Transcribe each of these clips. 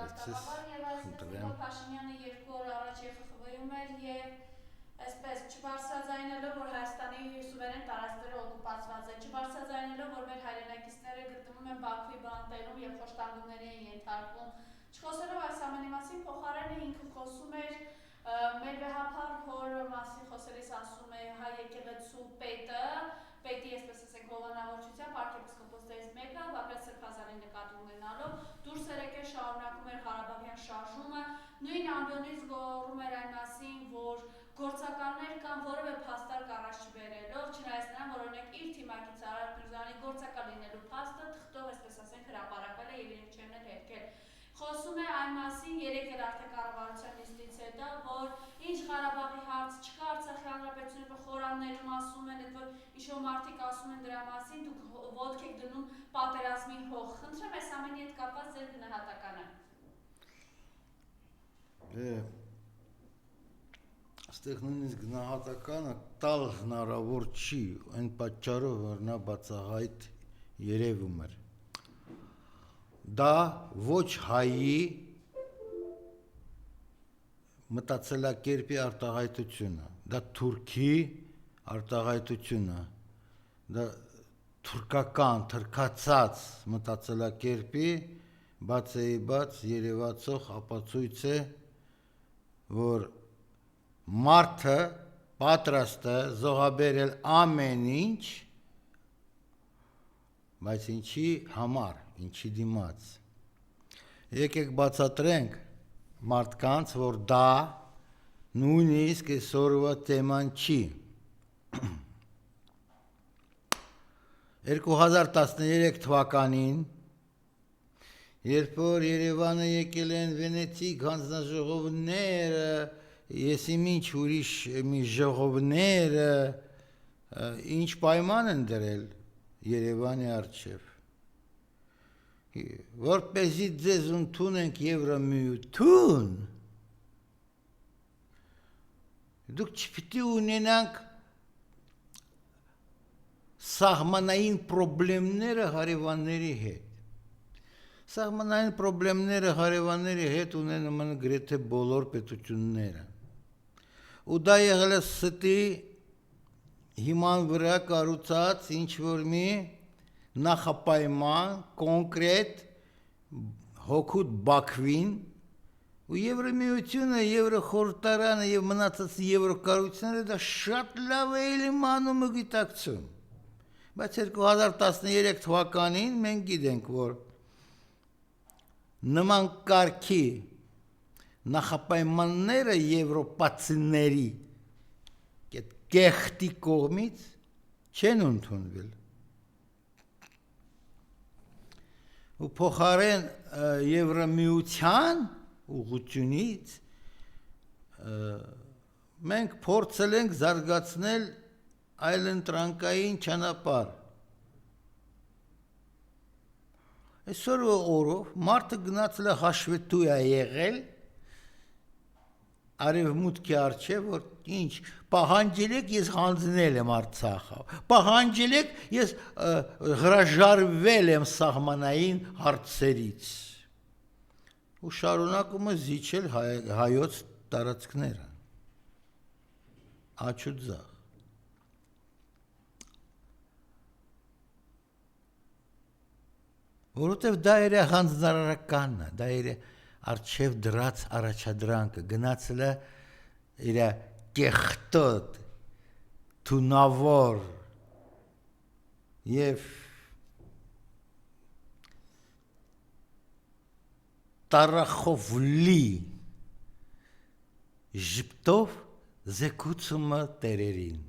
Բացես խնդրեմ։ Փաշինյանը 2 օր առաջ ԵԽԽՎ-ում էր եւ այսպես չբարձրաձայնելով, որ Հայաստանի սուվերեն տարածքները օկուպացված են, չբարձրաձայնելով, որ մեր հայրենակիցները գտնվում են Բաքվի բանտերում եւ խոշտանգումների են ենթարկվում, չխոսելով այս ամենի մասին, փոխարենը ինքը խոսում էր մեր վեհափառ հոր մասին խոսելիս ասում է հայ եկեղեցու պետի այսպես ասենք հովանավորչությամբ arczepiskopos-ներից մեկը Բագրատ Սրբազանի նկատի ունենալով դուրս էր եկել շարունակում էր Ղարաբաղյան շարժումը, նույն ամբիոնից գոռում էր այն մասին, որ գործակալներ կան որևէ փաստարկ առաջ չբերելով, չնայած նրան, որ օրինակ իր թիմակից Արարատ Միրզոյանի գործակալ լինելու փաստը թղթով այսպես ասենք հրապարակվել է եւ իրենք չեն հերքել։ Խոսում է այն մասին, 3 էլ արդեն կառավարության նիստից հետո, որ ինչ Ղարաբաղի հարց չկա, Արցախի հանրապետությունը խորաններում ասում են, որ ինչ-որ մարդիկ ասում են դրա մասին, դուք ոտք եք դնում պատերազմի հող։ Խնդրեմ, այս ամենի հետ կապված ձեր գնահատականը։ Այստեղ նույնիսկ գնահատականը տալ հնարավոր չի, այն պատճառով, որ նա բացահայտ երևում էր։ Դա ոչ հայի մտածելակերպի արտահայտությունը, դա թուրքի արտահայտությունը, դա թուրքական, թրքացած մտածելակերպի բաց երևացող ապացույց է, որ մարդը պատրաստ է զոհաբերել ամեն ինչ, բայց ինչի համար, ինչի դիմաց։ Եկեք բացատրենք մարդկանց, որ դա նույնիսկ այսօրվա թեման չի։ 2013 թվականին, երբ որ Երևանը եկել են Վենետիկ հանձնաժողովները, եսիմ ինչ ուրիշ մի ժողովները, ինչ պայման են դրել Երևանի առջև, որպեսզի ձեզ ընդունենք Եվրամիություն, դուք չպիտի ունենանք սահմանային պրոբլեմները հարևանների հետ։ Սահմանային պրոբլեմները հարևանների հետ ունեն գրեթե բոլոր պետությունները։ Ու դա եղել է ստի հիման վրա կառուցած ինչ-որ մի նախապայման, կոնկրետ հօգուտ Բաքվին, ու Եվրամիությունը, Եվրոխորհրդարանը եւ մնացած եվրոկառույցները դա շատ լավ է իմանում ու գիտակցում։ Բայց 2013 թվականին մենք գիտենք, որ նման կարգի նախապայմանները եվրոպացիների կեղտի կողմից չեն ընդունվել։ Ու փոխարեն Եվրամիության ուղղությունից մենք փորձել ենք զարգացնել այլընտրանքային ճանապարհ։ Այսօրվա օրով մարդը գնացել է հաշվետու է եղել արևմուտքի առջև, որ ինչ, պահանջել եք, ես հանձնել եմ Արցախը, պահանջել եք, ես հրաժարվել եմ սահմանային հարցերից, ու շարունակում է զիջել հայոց տարածքները, աջ ու ձախ։ Որովհետև դա իր հանձնարարականն է, դա իր առջև դրած առաջադրանքը, գնացել է իր կեղտոտ, թունավոր և տարախովլի ժպտով զեկուցումը տերերին։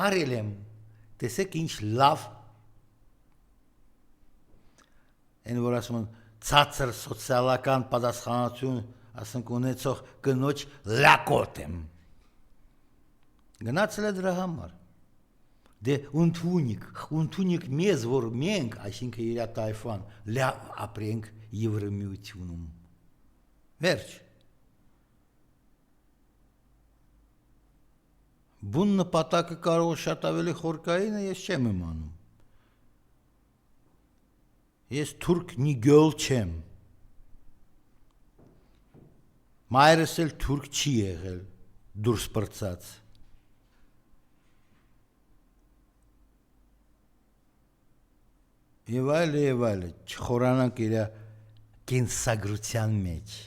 Արել եմ, տեսեք ինչ լավ, են որ ասում են, ցածր սոցիալական պատասխանատվություն, ասենք ունեցող կնոջ լակոտ եմ։ Գնացել է դրա համար։ Դե ընդունիկ մեզ, որ մենք, այսինքն իր տայֆան, լավ ապրենք Եվրամիությունում։ Վերջ։ Բուն նպատակը կարող է շատ ավելի խորքային է, ես չեմ իմանում։ Ես թուրք նիգյոլ չեմ, Մայրս էլ թուրք չի եղել, դուրս պրծած։ Եվ այլ, չխորանանք իր կենսագրության մեջ։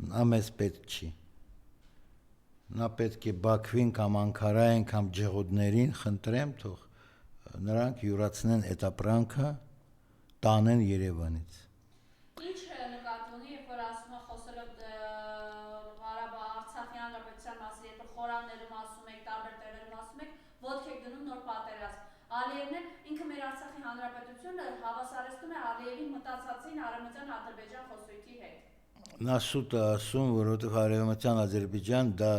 Նա մեզ պետք չի։ Նա պետք է Բաքվին կամ Անկարային կամ Ջեղոդներին խնդրեմ, թող նրանք յուրացնեն այդ ապրանքը, տանեն Երևանից։ Ինչ նկատի ունի, երբ որ ասում է խոսելով Արցախի հանրապետության մասին, երբ խորաններում ասում եք, տարբեր տեղերում ասում եք, ոտք եք դնում նոր պատերազմ։ Ալիևն էլ ինքը մեր Արցախի հանրապետությունը հավասարեցնում է Ալիևի մտածածին Արևմտյան Ադրբեջան խոսույթի հետ։ Նա սուտ է ասում, որովհետև Արևմտյան Ադրբեջան դա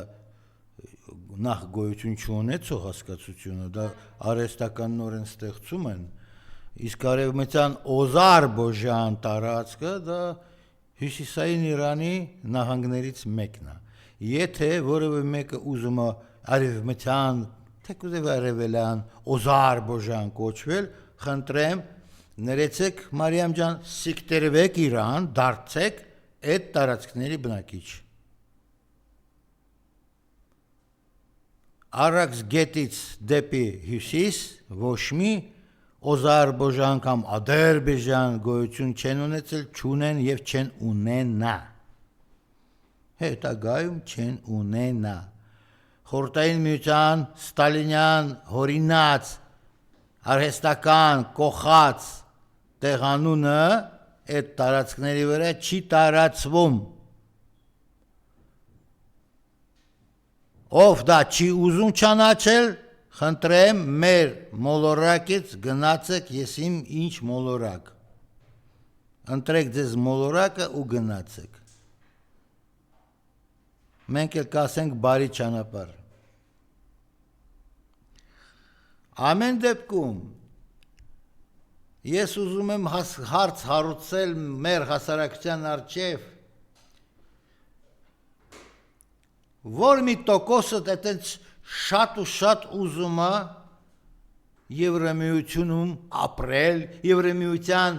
նախ գոյություն չունեցող հասկացությունը, դա արհեստականորեն ստեղծում են, իսկ Արևմտյան Օզարբոժան տարածքը դա Հյուսիսային Իրանի նահանգներից մեկն է։ Եթե որևէ մեկը ուզում է Արևմտյան, թեկուզև Արևելյան, Օզարբոժան կոչվել, խնդրեմ, ներեցեք Մարիամ ջան, սիկտերվեք Իրան, դարձեք այդ տարածքների բնակիչ։ Արաքս գետից դեպի հյուսիս ոչ մի Օզարբոժան կամ Ադրբեջան գոյություն չեն ունեցել, չունեն եւ չեն ունենա։ Հետագայում չեն ունենա։ Խորհրդային Միության Ստալինյան հորինած արհեստական կողած տեղանունը այդ տարածքների վրա չի տարածվում։ Ով դա չի ուզում չանաչել, խնդրեմ մեր մոլորակից գնացեք, ես իմ ինչ մոլորակ։ Ընտրեք ձեզ մոլորակը ու գնացեք։ Մենք էլ կասենք բարի ճանապարհ։ Ամեն դեպքում ես ուզում եմ հարց հարուցել մեր հասարակության առջև, որ մի տոկոսը այդպես շատ ու շատ ուզում է Եվրամիությունում ապրել, Եվրամիության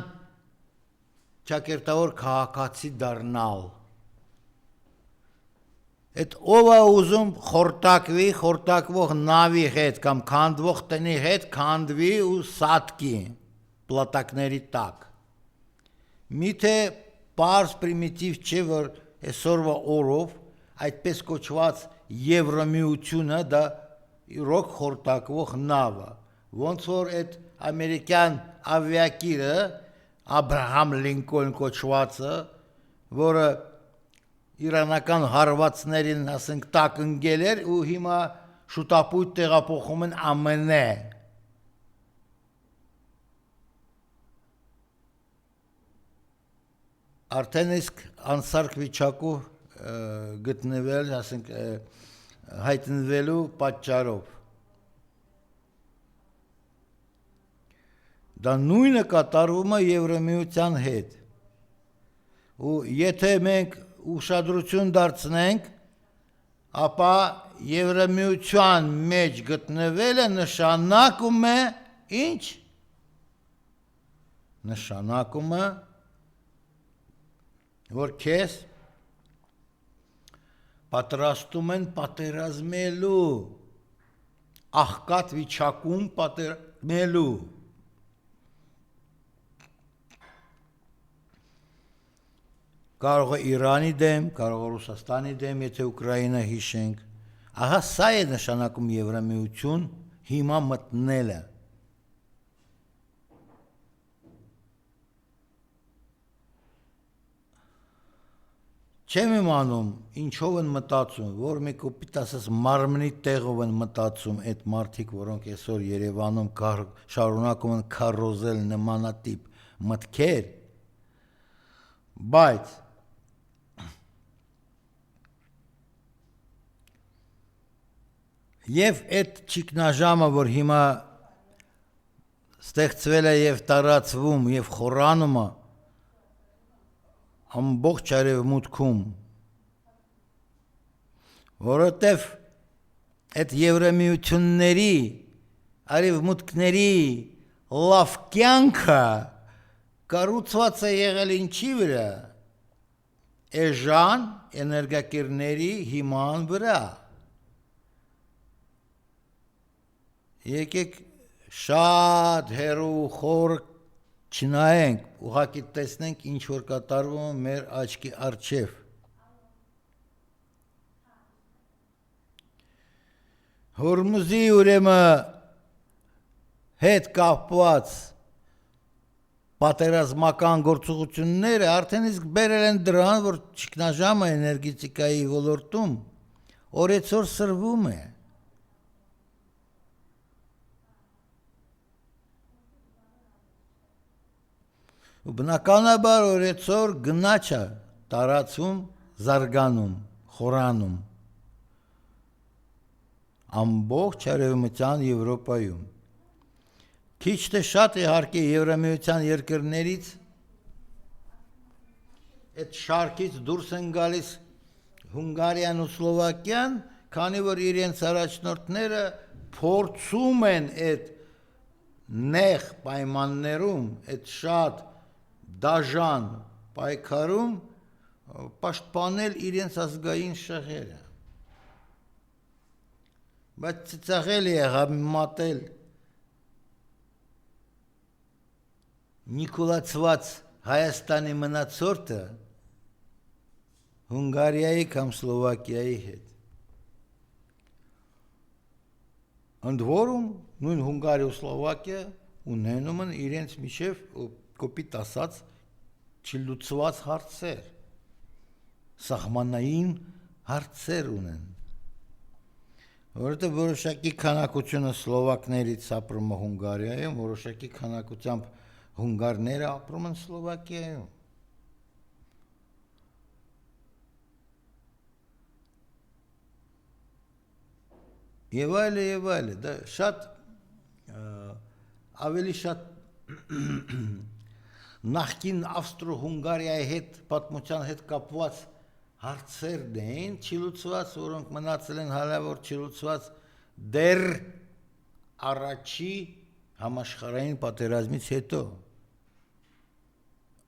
ճակերտավոր քաղաքացի դառնալ։ Այդ ով է ուզում խորտակվի, խորտակվող նավի հետ կամ քանդվող տնի հետ քանդվի ու սատկի պլատակների տակ։ Միթե պարզ պրիմիտիվ չէ, որ այսօրվա օրով այդպես կոչված Եվրամիությունը դա իրոք խորտակվող նավ է, ոնց որ այդ ամերիկյան ավիակիրը Աբրահամ Լինկոլն կոչվածը, որը իրանական հարվածներին, ասենք, տակ ընկել էր ու հիմա շուտապույտ տեղափոխում են ԱՄՆ։ Արդեն իսկ անսարք վիճակու գտնվել, ասենք, հայտնվելու պատճառով։ Դա նույնը կատարվում է Եվրամիության հետ։ Ու եթե մենք ուշադրություն դարձնենք, ապա Եվրամիության մեջ գտնվելը նշանակում է ինչ? Նշանակում է, որ քեզ պատրաստում են պատերազմելու, աղքատ վիճակում պատերազմելու։ Կարող է Իրանի դեմ, կարող է Ռուսաստանի դեմ, եթե Ուկրաինա հիշենք։ Ահա սա է նշանակում Եվրամիություն հիմա մտնելը։ Չեմ իմանում, ինչով են մտածում, որ մի կոպիտ ասած մարմնի տեղով են մտածում այդ մարդիկ, որոնք այսօր Երևանում շարունակում են քարոզել նմանատիպ մտքեր, բայց Եվ այդ ճգնաժամը, որ հիմա ստեղծվել է եւ տարածվում եւ խորանում է ամբողջ արևմուտքում, որովհետեւ այդ Եվրամիությունների, արևմուտքների լավ կյանքը կառուցված է եղել ինչի վրա, էժան էներգակիրների հիման վրա։ Եկեք շատ հեռու խոր չնայենք, ուղղակի տեսնենք ինչ որ կատարվում է մեր աչքի առջև։ Հորմուզի ուրեմն հետ կապված պատերազմական գործողությունները արդեն իսկ բերել են դրան, որ ճգնաժամը էներգետիկայի ոլորտում օրեցօր սրվում է։ Ու բնականաբար օրեցօր գնաճը տարածում, զարգանում, խորանում ամբողջ Արևմտյան Եվրոպայում։ Քիչ թե շատ իհարկե Եվրամիության երկրներից այդ շարքից դուրս են գալիս Հունգարիան ու Սլովակիան, քանի որ իրենց առաջնորդները փորձում են այդ նեղ պայմաններում, այդ շատ դաժան պայքարում պաշտպանել իրենց ազգային շահերը։ Բայց ծիծաղելի է համեմատել նիկոլացված Հայաստանի մնացորդը Հունգարիայի կամ Սլովակիայի հետ։ Ընդ որում նույն Հունգարիա ու Սլովակիա ունենում են իրենց միջև կոպիտ ասած չլուծված հարցեր, սահմանային հարցեր ունեն, որովհետև որոշակի քանակությունը սլովակներից ապրում է Հունգարիայում, որոշակի քանակությամբ հունգարները ապրում են Սլովակիայում։ Եվ այլը, դա շատ ավելի շատ նախկին Ավստրո-Հունգարիայի հետ պատմության հետ կապված հարցերն էին չլուծված, որոնք մնացել են հալավոր չլուծված դեռ առաջի համաշխարհային պատերազմից հետո,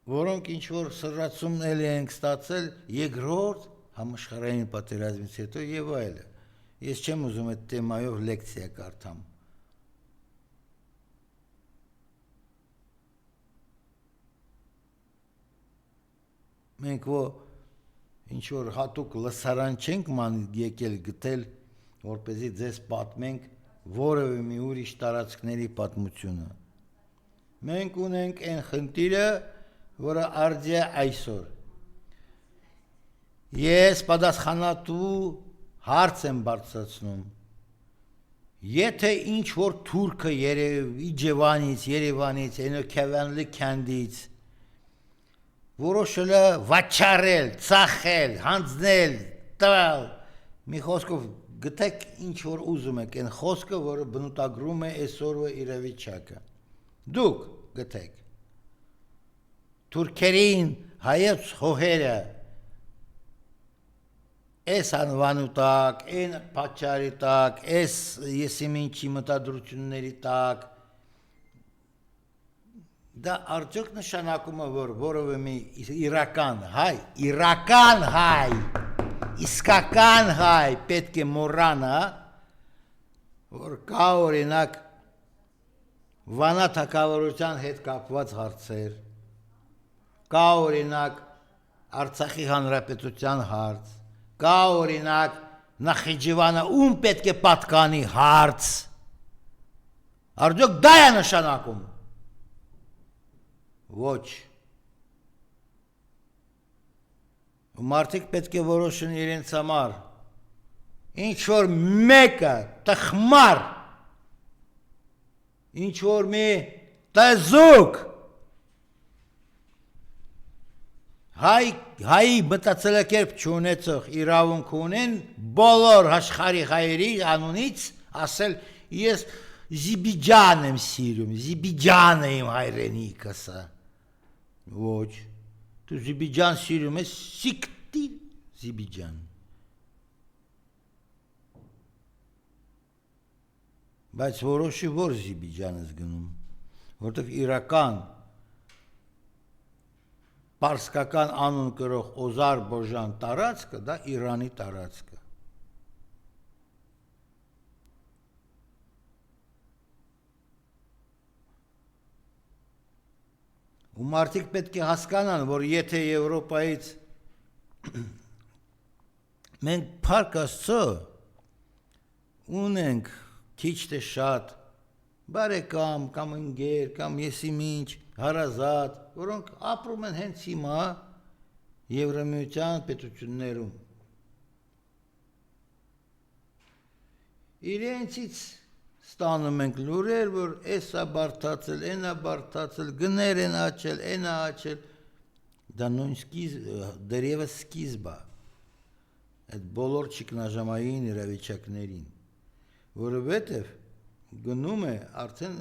որոնք ինչ որ սրացում էլի են ստացել երկրորդ համաշխարհային պատերազմից հետո եւ այլը։ Ես չեմ ուզում այդ թեմայով լեկցիա կարդամ։ Մենք ինչ որ հատուկ լսարան չենք եկել գտել, որպեսզի ձեզ պատմենք որևէ մի ուրիշ տարածքների պատմությունը։ Մենք ունենք այն խնդիրը, որը արձիա այսօր։ Ես պատասխանատու հարց եմ բարձրացնում։ Եթե ինչ որ թուրքը Երևանից, Ենոքիավանլի քանդից որոշել է վաչառել, ծախել, հանձնել, տալ, մի խոսքով գտեք ինչ որ ուզում եք, այն խոսքը, որը բնութագրում է այսօրվա իրավիճակը։ Դուք գտեք։ Թուրքերին հայոց հողերը այս անվանու տակ, այն պատճառի տակ, այս եսիմինչի մտադրությունների տակ, դա արդյոք նշանակում է, որ որևէ մի իրական հայ, իսկական հայ պետք է մոռանա, որ կա օրինակ Վանա թագավորության հետ կապված հարցեր, կա օրինակ Արցախի հանրապետության հարց, կա օրինակ Նախիջևանը ում պետք է պատկանի հարց, արդյոք դա է նշանակում։ Ոչ։ Մարդիկ պետք է որոշեն իրենց համար, ինչ որ մեկը տխմար, ինչ որ մի տեզուկ հայի մտածելակերպ չունեցող իրավունք ունեն բոլոր աշխարհի հայերի անունից ասել ես Զիբիջան եմ սիրում, Զիբիջանը իմ հայրենիքս է։ Ոչ, դու Զիբիջան սիրում ես, սիկտի Զիբիջան։ Բայց որոշի որ Զիբիջան ես գնում, որտեղ իրական պարսկական անուն կրող Օզարբոժան տարածքը, դա Իրանի տարածքը։ Ու մարդիկ պետք է հասկանան, որ եթե Եվրոպայից մենք փառք Աստծո ունենք քիչ թե շատ բարեկամ կամ ընկեր կամ եսիմինչ հարազատ, որոնք ապրում են հենց հիմա Եվրամիության պետություններում։ Իրենցից ստանում ենք լուրեր, որ էսա բարդացել, էնա բարդացել, գներ են աճել, էնա աճել, դա նույն դերևս սկիզբ է այդ բոլոր ճգնաժամային իրավիճակներին, որովհետև գնում է արդեն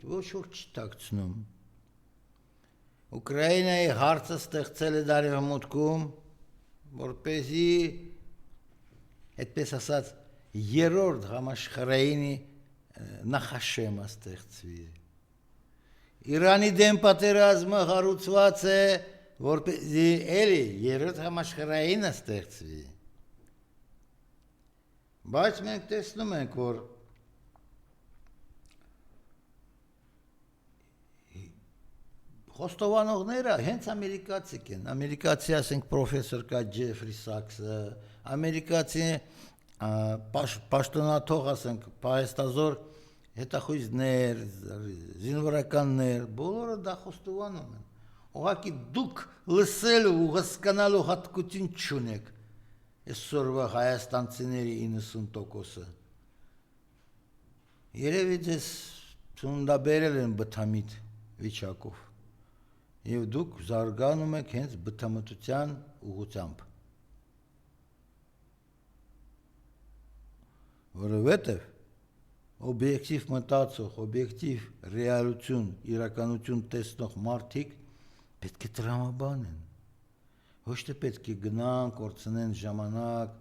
ոչ որ չի տակցնում։ Ուկրաինայի հարցը ստեղծել է Արևմուտքում, որպեսզի այդպես ասած երրորդ համաշխարհային նախաշեմը ստեղծվի։ Իրանի դեմ պատերազմը հարուցված է, որպեսզի էլի երրորդ համաշխարհայինը ստեղծվի։ Բայց մենք տեսնում ենք, որ խոստովանողները հենց ամերիկացիք են, ամերիկացի, ասենք, պրոֆեսոր կա Ջեֆրի Սաքսը, ամերիկացի պաշտոնաթող, ասենք, պահեստազոր հետախույզներ, զինվորականներ, բոլորը դա խոստովանում են։ Ուղղակի դուք լսելու ու հասկանալու հատկություն չունեք այսօրվա հայաստանցիների 90%-ը։ Երևի ձեզ ծննդաբերել են բթամիտ վիճակով և դուք զարգանում եք հենց բթամտության ուղղությամբ, որովհետև օբյեկտիվ մտածող, օբյեկտիվ ռեալություն, իրականություն տեսնող մարդիկ պետք է տրամաբան են, ոչ թե պետք է գնան, կորցնեն ժամանակ,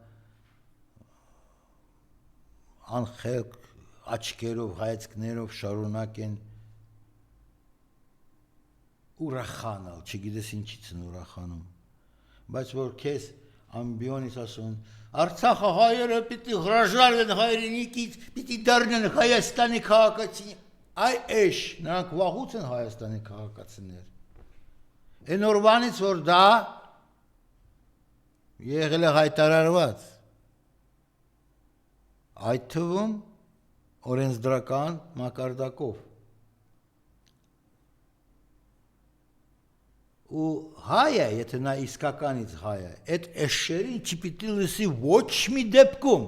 անխելք աչքերով, հայացքներով շարունակեն ուրախանալ, չգիտես ինչից են ուրախանում, բայց որ քեզ ամբիոնից ասում, Արցախը հայերը պիտի հրաժարվեն հայրենիքից, պիտի դառնան Հայաստանի քաղաքացի, այ էշ, նրանք վաղուց են Հայաստանի քաղաքացիներ։ Այն օրվանից, որ դա եղել է հայտարարված, այդ թվում օրենսդրական մակարդակով։ Ու հայը, եթե նա իսկականից հայ է, այդ էշերին չպիտի լսի ոչ մի դեպքում,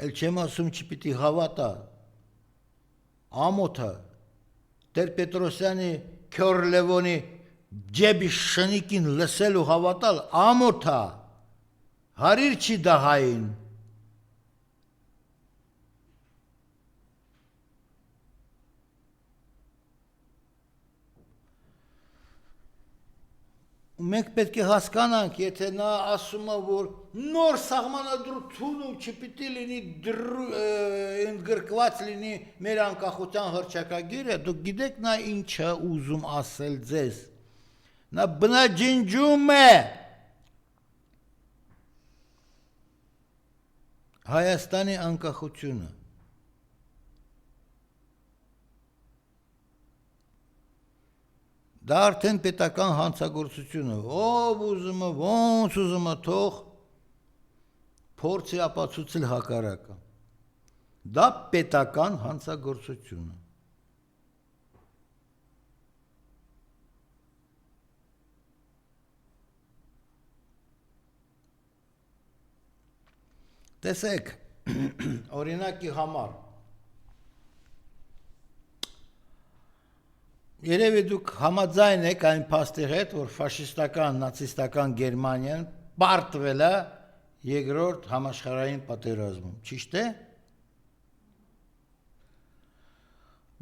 էլ չեմ ասում չպիտի հավատա, ամոթը, Տեր Պետրոսյանի Քյորլևոնի ջեբի շնիկին լսել ու հավատալ, ամոթա, հարիր չի դա հային։ Մենք պետք է հասկանանք, եթե նա ասում է, որ նոր սահմանադրությունում չպիտի լինի ընդգրկված լինի մեր անկախության հռչակագիրը, դուք գիտեք նա ինչ է ուզում ասել ձեզ։ Նա բնաջնջում է Հայաստանի անկախությունը։ Դա արդեն պետական հանցագործություն է, ով ուզում է, ոնց ուզում է թող փորձի ապացուցել հակառակը։ Դա պետական հանցագործություն է։ Տեսեք, օրինակի համար, երևի դուք համաձայն եք այն փաստի հետ, որ ֆաշիստական, նացիստական Գերմանիան պարտվել է երկրորդ համաշխարհային պատերազմում, ճիշտ է։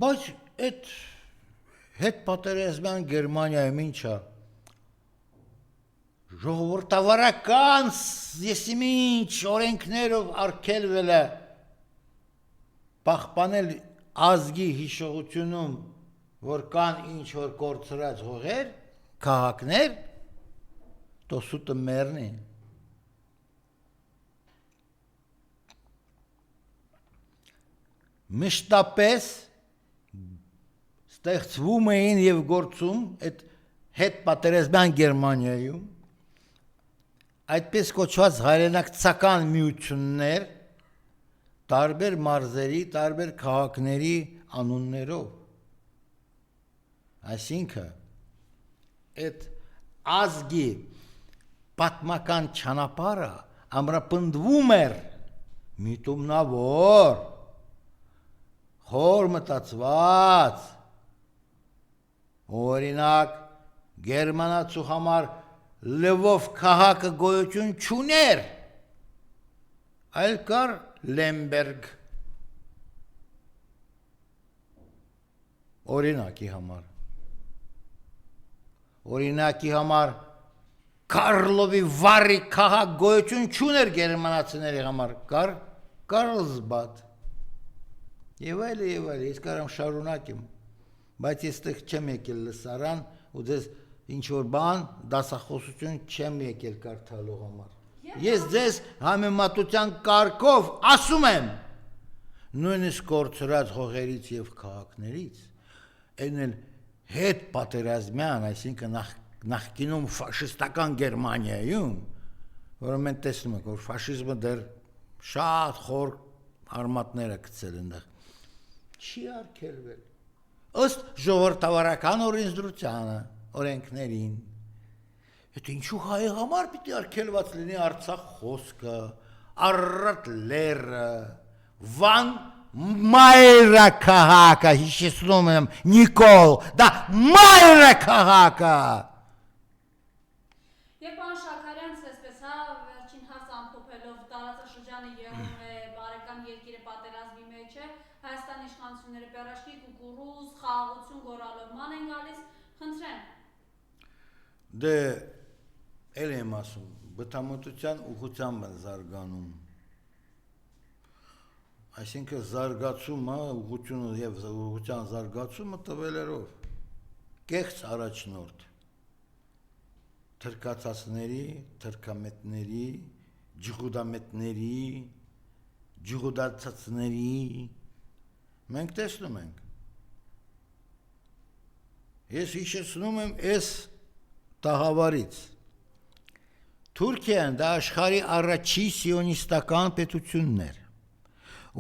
Բայց այդ հետպատերազմյան Գերմանիայում ինչ է, ժողովրդավարական եսիմինչ օրենքներով արգելվել է պահպանել ազգի հիշողությունում, որ կան ինչ որ կորցրած հողեր, քաղաքներ, то սուտը մեռնի։ Մշտապես ստեղծվում էին եւ գործում այդ հետ պատերազմյան Գերմանիայում այդպես կոչված հայրենակցական միություններ տարբեր մարզերի, տարբեր քաղաքների անուններով։ Այսինքն այդ ազգի պատմական ճանապարհը ամրապնդվում էր միտումնավոր, խոր մտածված, օրինակ գերմանացու համար Լվով քաղաքը գոյություն չուներ, այլ կար Լեմբերգ, օրինակի համար Կարլովի վարի քաղաք գոյություն չուներ գերմանացիների համար, կար Կարլսբադ, եւ այլ, ես կարամ շարունակեմ, բայց այստեղ չեմ եկել լսարան ու ձեզ ինչ-որ բան դասախոսություն չեմ եկել կարդալու համար։ Ես ձեզ համեմատության կարգով ասում եմ, նույնիսկ կորցրած հողերից եւ քաղաքներից, այն էլ հետ պատերազմյան, այսինքն նախկինում ֆաշիստական Գերմանիայում, որը մենք տեսնում ենք, որ ֆաշիզմը դեռ շատ խոր արմատներ է գցել այնտեղ, չի արգելվել։ Ըստ ժողովրդավարական օրենսդրությանը, օրենքներին։ Այդ ինչու հայ համար պիտի արգելված լինի Արցախ խոսքը, Արարատ լեռը, Վան մայրաքաղաքը, հիշեցնում եմ Նիկոլ, դա մայրաքաղաքը։ Երբ պարոն Շաքարյանց այսպես վերջին հարց ամփոփելով տարածաշրջանը եղում է բարեկամ երկիրը պատերազմի մեջ է, Հայաստանի իշխանությունները պերաշկի կուկուռուզ, խաղաղություն գոռալով են գալիս, խնդրեմ։ Դե էլ եմ ասում, բթամոտության ուղղությամբ են զարգանում։ Այսինքն զարգացումը, ուղղությունը եւ ուղղության զարգացումը տվելերով կեղծ առաջնորդ թրկացածների, թրկամետների, ջղուդամետների, ջղուդացածների մենք տեսնում ենք։ Ես հիշեցնում եմ այս տաղավարից։ Թուրքիան դա աշխարհի առաջի սիոնիստական պետությունն էր։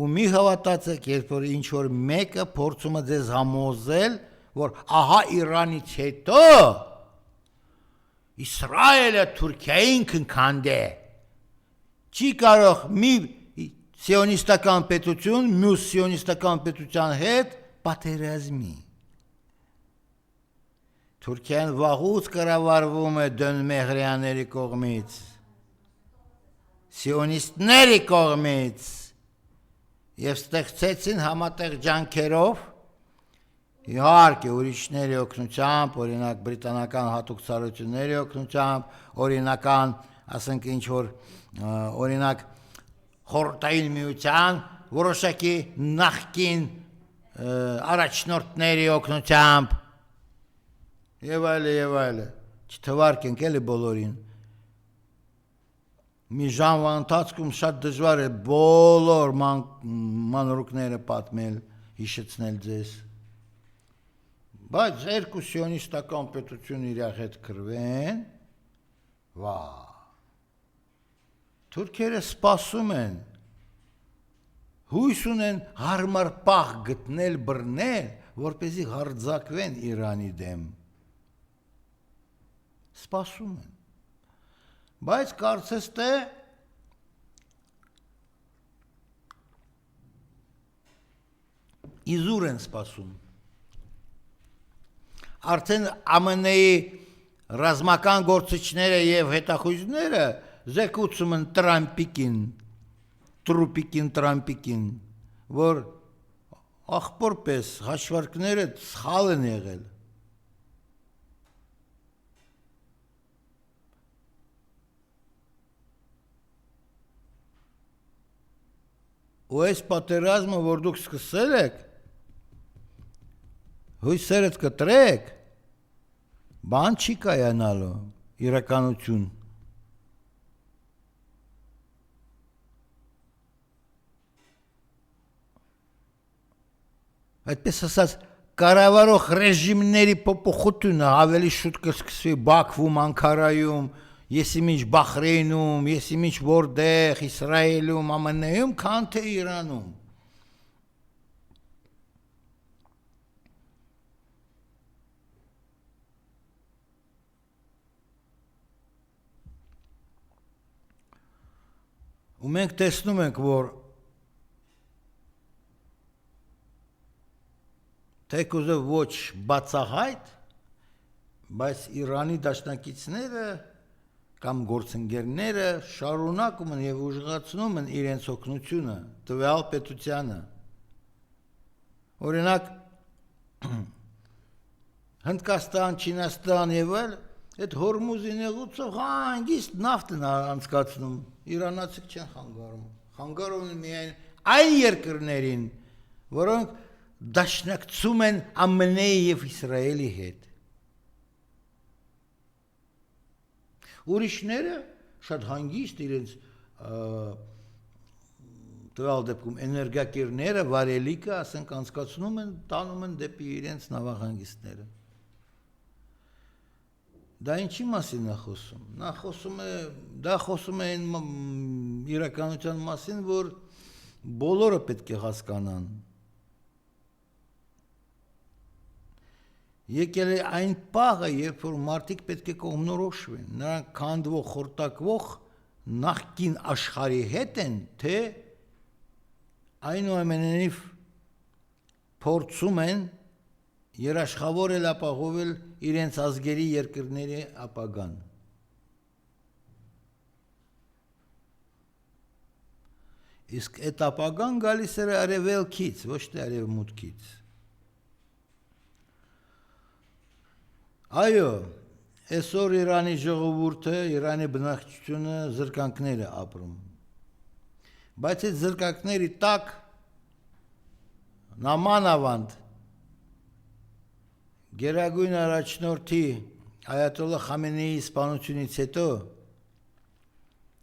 Ու մի հավատացեք, երբ որ ինչ որ մեկը փորձում է ձեզ համոզել, որ ահա Իրանից հետո Իսրայելը Թուրքիային կքանդե, չի կարող մի սիոնիստական պետություն մյուս սիոնիստական պետության հետ պատերազմի։ Թուրքիան վաղուց կառավարվում է Դոնմեհրյանների կողմից, սիոնիստների կողմից, եւ ստեղծեցին համատեղ ջանքերով, իհարկե ուրիշների օգնությամբ, օրինակ բրիտանական հատուկ ցարությունների օգնությամբ, օրինական, ասենք ինչ որ օրինակ խորհրդային միության որոշակի նախկին առաջնորդների օգնությամբ եւ այլ, չթվարկենք էլի բոլորին։ Մի ժամվա ընթացքում շատ դժվար է բոլոր մանրուքները պատմել, հիշեցնել ձեզ։ Բայց երկու սիոնիստական պետություն իրար հետ կրվեն, վա։ Թուրքերը սպասում են, հույս ունեն հարմար պահ գտնել բռնել, որպեսզի հարձակվեն Իրանի դեմ։ Սպասում են։ Բայց կարծես թե իզուր են սպասում։ Արդեն ԱՄՆ-ի ռազմական գործիչները եւ հետախույզները զեկուցում են Տրամպիկին, որ ախպոր պես հաշվարկները սխալ են եղել։ Ու այս պատերազմը, որ դուք սկսել եք, հույսերդ կտրեք, Բան չի կայանալու, իրականություն։ Այդպես ասած, կառավարող ռեժիմների փոփոխությունը ավելի շուտ կսկսվի Բաքվում, Անկարայում, եսիմինչ Բախրեյնում, եսիմինչ որտեղ, Իսրայելում, ԱՄՆ-ում, քան թե Իրանում։ Ու մենք տեսնում ենք, որ թեկուզը ոչ բացահայտ, բայց Իրանի դաշնակիցները կամ գործընկերները շարունակում են եւ ուժեղացնում են իրենց օգնությունը տվյալ պետությանը։ Օրինակ Հնդկաստան, Չինաստան եւ այլ այդ Հորմուզի նեղուցով հանգիստ նավթ են անցկացնում, իրանացիք չեն խանգարում։ Խանգարում են միայն այն երկրներին, որոնք դաշնակցում են ԱՄՆ-ի եւ Իսրայելի հետ։ Ուրիշները շատ հանգիստ իրենց տվյալ դեպքում էներգակիրները, վարելիքը, ասենք անցկացնում են, տանում են դեպի իրենց նավահանգիստները։ Դա ինչի մասին է խոսում։ Դա խոսում է այն իրականության մասին, որ բոլորը պետք է հասկանան։ Եկել է այն պահը, երբ որ մարդիկ պետք է կողմնորոշվեն, նրանք քանդվող, խորտակվող նախկին աշխարհի հետ են, թե այնուամենայնիվ փորձում են երաշխավորել ապահովել իրենց ազգերի երկրների ապագան։ Իսկ այդ ապագան գալիս է արևելքից, ոչ թե արևմուտքից։ Այո, այսօր Իրանի ժողովուրդը, Իրանի բնակչությունը զրկանքներ է ապրում։ Բայց այդ զրկանքների տակ նամանավանդ Գերագույն առաջնորդի Այաթոլլահ Խամենեիի սպանությունից հետո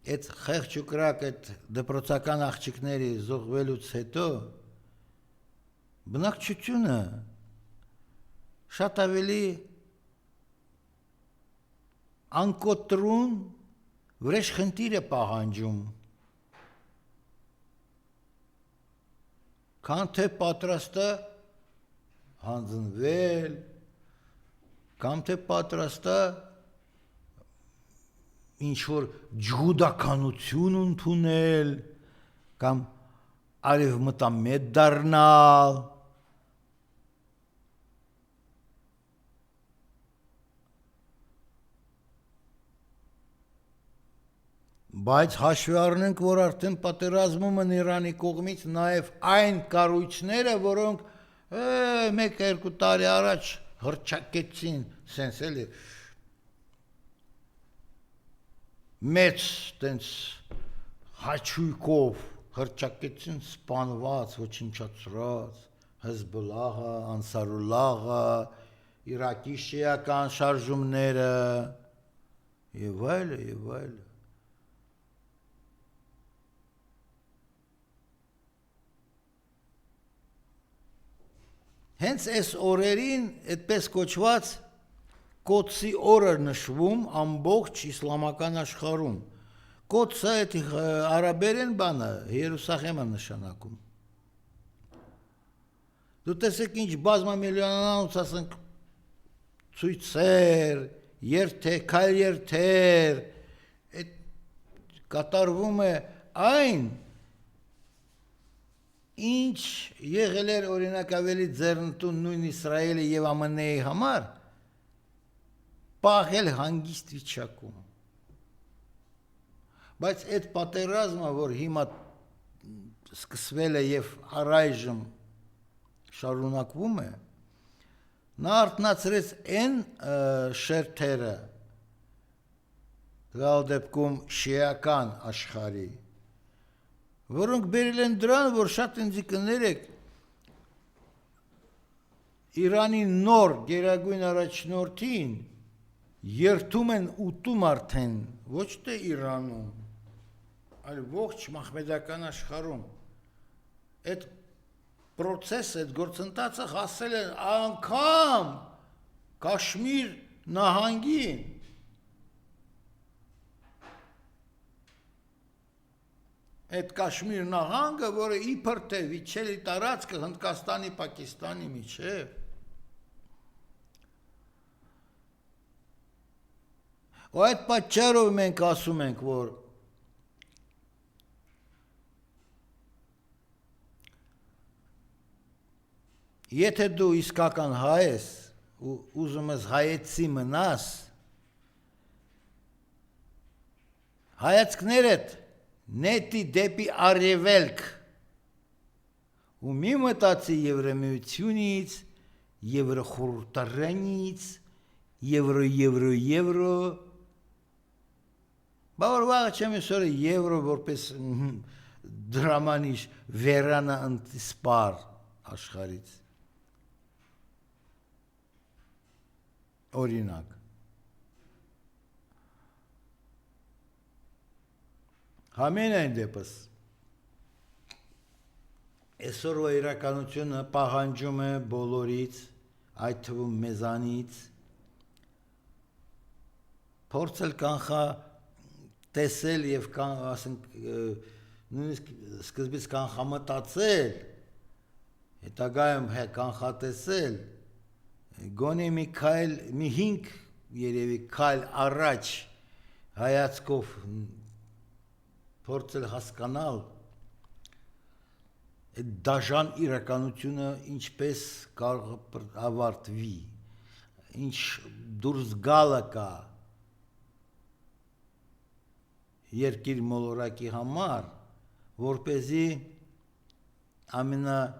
այդ խեղճ ու կրակ այդ դպրոցական աղջիկների զոհվելուց հետո բնակչությունը շատ ավելի անկոտրուն վրեժխնդիր է պահանջում, քան թե պատրաստ է հանձնվել, կամ թե պատրաստ է ինչ-որ ջհուդականություն ընդունել, կամ արևմտամետ դառնալ։ Բայց հաշվի առնենք, որ արդեն պատերազմում են Իրանի կողմից նաև այն կառույցները, որոնք 1-2 տարի առաջ հռչակեցին, սենց էլի մեծ տենց հաչույքով հռչակեցին սպանված, ոչնչացրած, Հեզբոլլահը, Անսարուլլահը, Իրաքի շիական շարժումները եւ այլը եւ այլը։ Հենց այս օրերին այդպես կոչված Կոդսի օրը նշվում ամբողջ իսլամական աշխարհում։ Կոդսը այդ արաբերեն բանը Երուսաղեմը նշանակում։ Դու տեսեք ինչ բազմամիլիոնանոց ասենք ցույցեր, երթեր, այդ կատարվում է այն ինչ եղել էր օրինակ ավելի ձեռնտուն նույն Իսրայելի եւ ԱՄՆ-ի համար, պահել հանգիստ վիճակում։ Բայց այդ պատերազմը, որ հիմա սկսվել է եւ առայժմ շարունակվում է, նա արթնացրեց այն շերտերը, դրա դեպքում շիական աշխարհի, որոնք բերել են դրան, որ շատ ինձ կներեք Իրանի նոր գերագույն առաջնորդին երթում են ուտում արդեն, ոչ թե Իրանում, այլ ողջ մահմեդական աշխարհում։ Այդ process-ը, այդ գործընթացը հասել է անգամ Կաշմիր նահանգին։ Այդ Կաշմիր նահանգը, որը իբր թե իջել է տարածքը Հնդկաստանի, Պակիստանի միջև, ու այդ պատճառով մենք ասում ենք, որ եթե դու իսկական հայ ես ու ուզում ես հայեցի մնաս, հայացքներդ նետի դեպի արևելք ու մի մտածի Եվրամիությունից, Եվրոխորհրդարանից, Եվրո, բավար վաղը չեմ իսորը Եվրո որպես դրամանիշ վերանա ընտիսպար աշխարից։ Օրինակ։ Համենայն դեպս, այսօրվա իրականությունը պահանջում է բոլորից, այդ թվում մեզանից, փորձել կանխա տեսել և նույնիսկ սկզբից կանխամտածել, հետագայում կանխատեսել, գոնե մի 5 երևի քայլ առաջ հայացքով փորձել հասկանալ այդ դաժան իրականությունը ինչպես կարող ավարտվի, ինչ դուրս գալը կա երկիր մոլորակի համար, որպեսզի ամենադաժան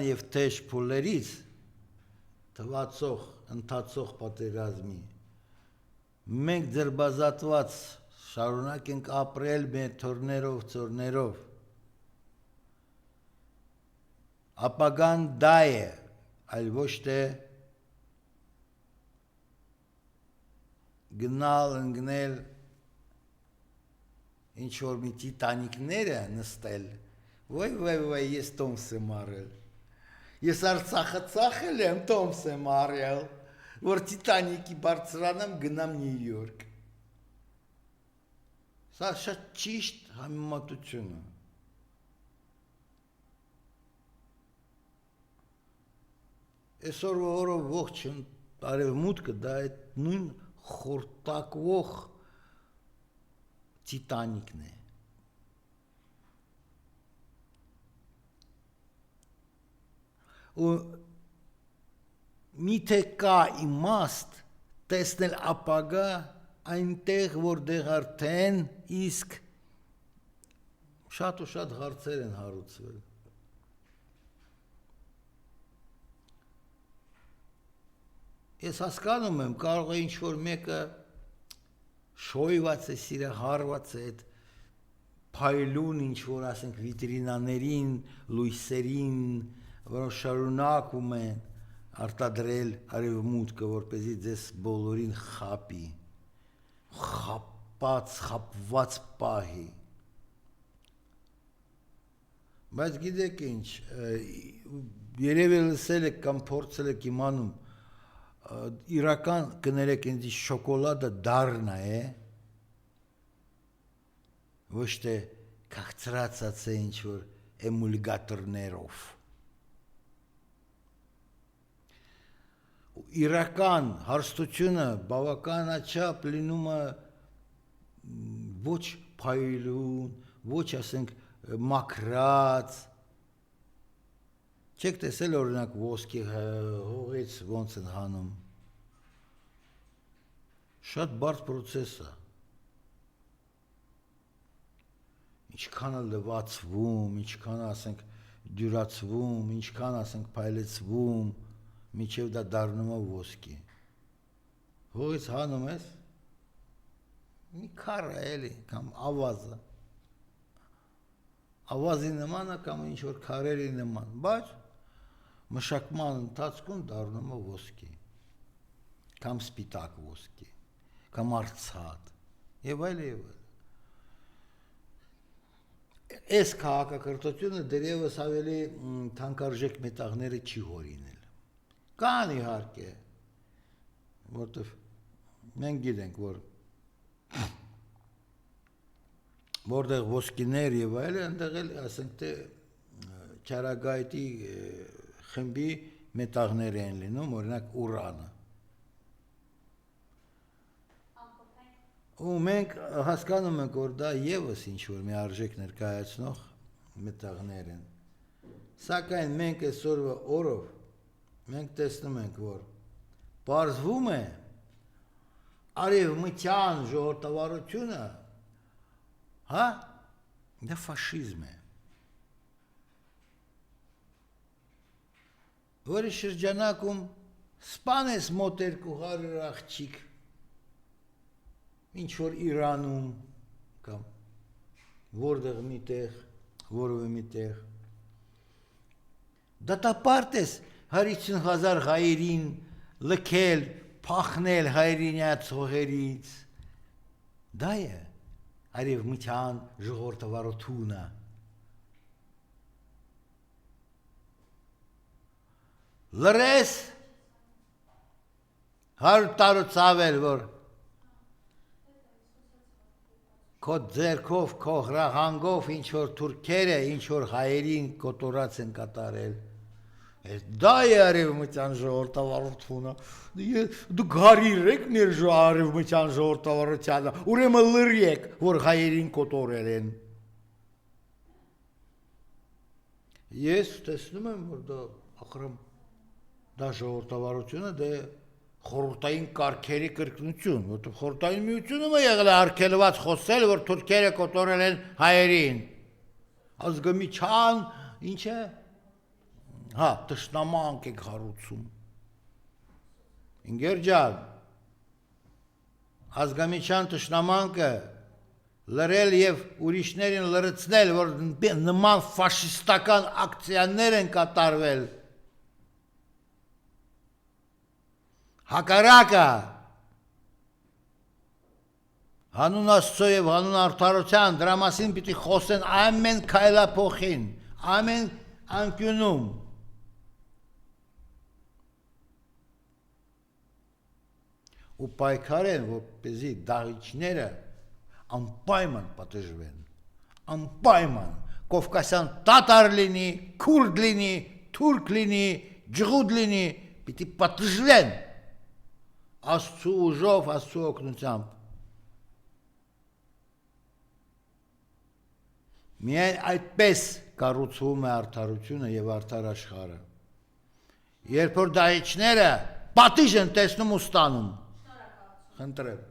և թեժ փուլերից թվացող, ընթացող պատերազմի մենք ձերբազատված շարունակենք ապրել մեր թորներով, ծորներով, ապագան դա է, այլ ոչ թե գնալ, ընկնել, ինչ-որ մի տիտանիկները նստել, ոյ, ես տոմս եմ արել, ես Արցախը ծախել եմ, տոմս եմ արել, որ տիտանիկի բարձրանամ գնամ Նյու Յորք։ Սա շատ ճիշտ համեմատություն է։ Այսօրվա օրով ողջ արևմուտքը դա այդ նույն խորտակվող տիտանիկն է։ Ու միթե կա իմաստ տեսնել ապագա այնտեղ, որտեղ արդեն իսկ շատ ու շատ հարցեր են հարուցվել։ Ես հասկանում եմ, կարող է ինչ-որ մեկը շոյված է, սիրահարված է այդ փայլուն ինչ-որ ասենք վիտրինաներին, լույսերին, որոնք շարունակում են արտադրել արևմուտքը, որպեսզի ձեզ բոլորին խապի, խապված պահի։ Բայց գիտեք ինչ, երևի լսել եք կամ փորձել եք իմանում, իրական կներեք ինձ շոկոլադը դառնա է, ոչ թե քաղցրացած է ինչ-որ էմուլգատորներով։ Իրական հարստությունը բավականաչափ լինում է ոչ փայլուն, ոչ ասենք մաքրած, չեք տեսել օրինակ ոսկի հողից ոնց են հանում, շատ բարդ պրոցես է, ինչքան է լվացվում, ինչքան ասենք դյուրացվում, ինչքան ասենք փայլեցվում, մինչև դա դառնում է ոսկի։ Հողից հանում ես, մի քարը էլի, կամ ավազը, ավազի նման է կամ ինչ-որ քարերի նման, բայց մշակման ընթացքում դառնում է ոսկի։ կամ սպիտակ ոսկի, կամ արծաթ, եւ այլ եւ այլ։ Այս քաղաքակրթությունը դերևս ավելի թանկարժեք մետաղները չի հորինել։ Կան իհարկե, որտեվ մենք գիտենք, որտեղ ոսկիներ եւ այլն, այնտեղ էլ ասենք թե չարագայթի խմբի մետաղներ են լինում, օրինակ ուրանը։ Ու մենք հասկանում ենք, որ դա եւս ինչ-որ մի արժեք ներկայացնող մետաղներ են։ Սակայն մենք այսօրվա օրով մենք տեսնում ենք, որ բարձվում է արևմտյան ժողովրդավարությունը, հա, դա ֆաշիզմ է։ Որի շրջանակում սպանես մոտ 200 աղջիկ, ինչ որ Իրանում կամ որտեղ միտեղ, որովե միտեղ, դատապարտես 50,000 հայերին լքել, փախնել հայրենյաց հողերից, դա է արևմտյան ժողովրդավարությունը։ Լրես 100 տարուց ավել, որ քո ձեռքով, քո հրահանգով ինչ-որ թուրքերը, ինչ-որ հայերին կոտորած են կատարել։ Դա է արևմտյան ժողովրդավարությունը։ Դուք հարիր եք մեր արևմտյան ժողովրդավարությանը, ուրեմն լրիեք, որ հայերին կոտորել են։ Ես տեսնում եմ, որ դա ախրամ դա ժողովրդավարությունը, դա խորհրդային կարգերի կրկնություն, որտեղ խորհրդային միությունում է եղել արգելված խոսել, որ թուրքերը կոտորել են հայերին։ Ազգամիչյան, ինչ է։ Հա, տշնամանք եք հարուցում։ Ինգեր ջան, ազգամիչյան տշնամանկը լրել եւ ուրիշներին լրացնել, որ նման ֆաշիստական ակցիաներ են կատարվել։ Հակառակը հանուն Աստծո եւ հանուն արդարության դրա մասին պիտի խոսեն ամեն քայլափոխին, ամեն անկյունում։ Ու պայքարեն, որպեսզի դահիճները անպայման պատժվեն, անպայման կովկասյան տատար լինի, քուրդ լինի, թուրք լինի, ջղուդ լինի, պիտի պատժվեն Աստծու ուժով, Աստծու օգնությամբ։ Միայն այդպես կառուցվում է արդարությունը եւ արդար աշխարհը։ Երբ որ դահիճները պատիժ են տեսնում ու ստանում։ Խնդրեմ։